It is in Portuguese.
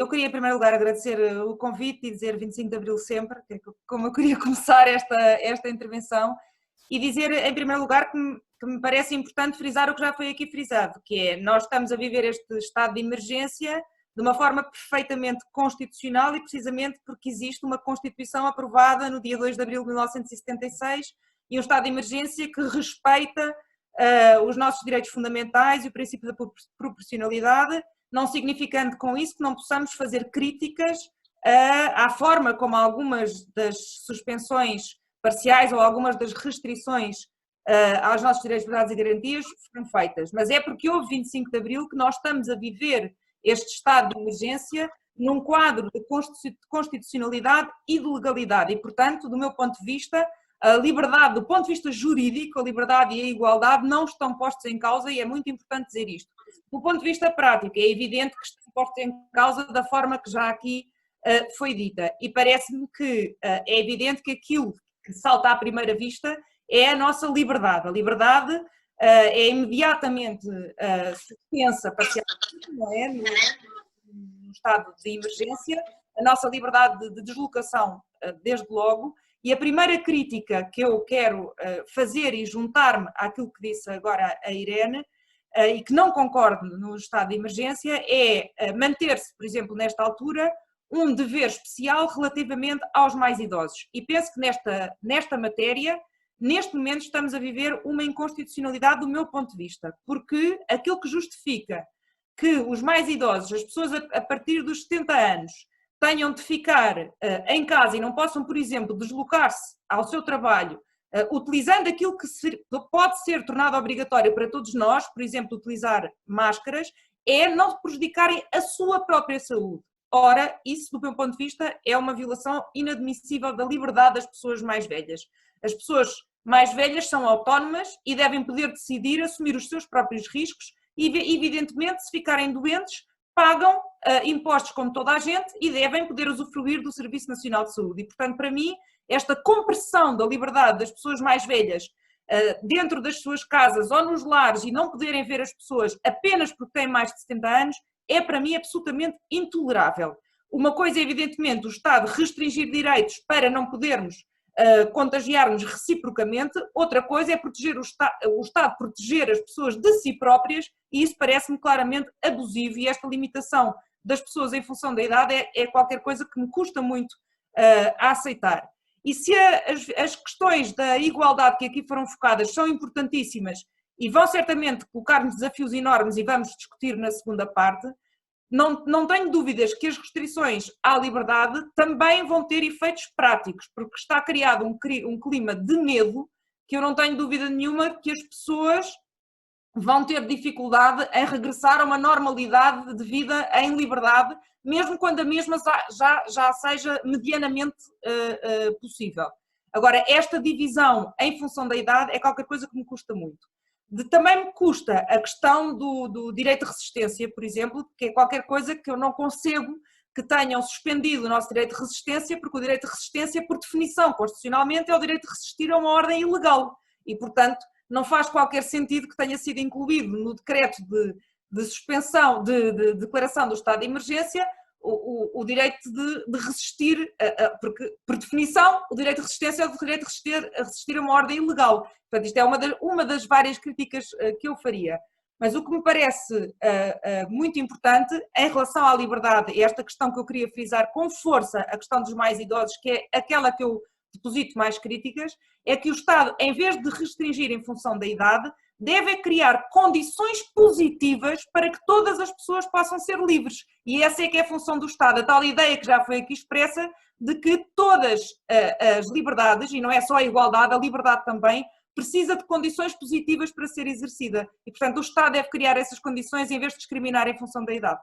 Eu queria, em primeiro lugar, agradecer o convite e dizer 25 de Abril sempre, que é como eu queria começar esta intervenção, e dizer, em primeiro lugar, que me parece importante frisar o que já foi aqui frisado, que é, nós estamos a viver este estado de emergência de uma forma perfeitamente constitucional e precisamente porque existe uma Constituição aprovada no dia 2 de Abril de 1976 e um estado de emergência que respeita os nossos direitos fundamentais e o princípio da proporcionalidade, não significando com isso que não possamos fazer críticas à forma como algumas das suspensões parciais ou algumas das restrições aos nossos direitos, liberdades e garantias foram feitas. Mas é porque houve 25 de Abril que nós estamos a viver este estado de emergência num quadro de constitucionalidade e de legalidade e, portanto, do meu ponto de vista, a liberdade, do ponto de vista jurídico, a liberdade e a igualdade não estão postos em causa e é muito importante dizer isto. Do ponto de vista prático, é evidente que estão postos em causa da forma que já aqui foi dita e parece-me que é evidente que aquilo que salta à primeira vista é a nossa liberdade. A liberdade é imediatamente suspensa parcialmente, não é? No estado de emergência, a nossa liberdade de deslocação, desde logo, e a primeira crítica que eu quero fazer e juntar-me àquilo que disse agora a Irene, e que não concordo no estado de emergência, é manter-se, por exemplo, nesta altura, um dever especial relativamente aos mais idosos. E penso que nesta matéria, neste momento, estamos a viver uma inconstitucionalidade do meu ponto de vista, porque aquilo que justifica que os mais idosos, as pessoas a partir dos 70 anos, tenham de ficar em casa e não possam, por exemplo, deslocar-se ao seu trabalho, utilizando aquilo que pode ser tornado obrigatório para todos nós, por exemplo, utilizar máscaras, é não prejudicarem a sua própria saúde. Ora, isso, do meu ponto de vista, é uma violação inadmissível da liberdade das pessoas mais velhas. As pessoas mais velhas são autónomas e devem poder decidir assumir os seus próprios riscos e, evidentemente, se ficarem doentes, pagam impostos como toda a gente e devem poder usufruir do Serviço Nacional de Saúde. E, portanto, para mim, esta compressão da liberdade das pessoas mais velhas dentro das suas casas ou nos lares e não poderem ver as pessoas apenas porque têm mais de 70 anos, é para mim absolutamente intolerável. Uma coisa é, evidentemente, o Estado restringir direitos para não podermos contagiar-nos reciprocamente, outra coisa é proteger o Estado proteger as pessoas de si próprias e isso parece-me claramente abusivo e esta limitação das pessoas em função da idade é qualquer coisa que me custa muito a aceitar. E se as questões da igualdade que aqui foram focadas são importantíssimas e vão certamente colocar-nos desafios enormes e vamos discutir na segunda parte, não tenho dúvidas que as restrições à liberdade também vão ter efeitos práticos, porque está criado um clima de medo que eu não tenho dúvida nenhuma que as pessoas vão ter dificuldade em regressar a uma normalidade de vida em liberdade, mesmo quando a mesma já seja medianamente possível. Agora, esta divisão em função da idade é qualquer coisa que me custa muito. Também me custa a questão do direito de resistência, por exemplo, que é qualquer coisa que eu não concebo que tenham suspendido o nosso direito de resistência, porque o direito de resistência, por definição, constitucionalmente, é o direito de resistir a uma ordem ilegal e, portanto, não faz qualquer sentido que tenha sido incluído no decreto de suspensão, de declaração do estado de emergência, o direito de resistir, porque, por definição, o direito de resistência é o direito de resistir a uma ordem ilegal. Portanto, isto é uma das várias críticas que eu faria. Mas o que me parece muito importante em relação à liberdade, e esta questão que eu queria frisar com força, a questão dos mais idosos, que é aquela que eu deposito mais críticas, é que o Estado, em vez de restringir em função da idade, deve criar condições positivas para que todas as pessoas possam ser livres. E essa é que é a função do Estado, a tal ideia que já foi aqui expressa de que todas as liberdades, e não é só a igualdade, a liberdade também, precisa de condições positivas para ser exercida. E, portanto, o Estado deve criar essas condições em vez de discriminar em função da idade.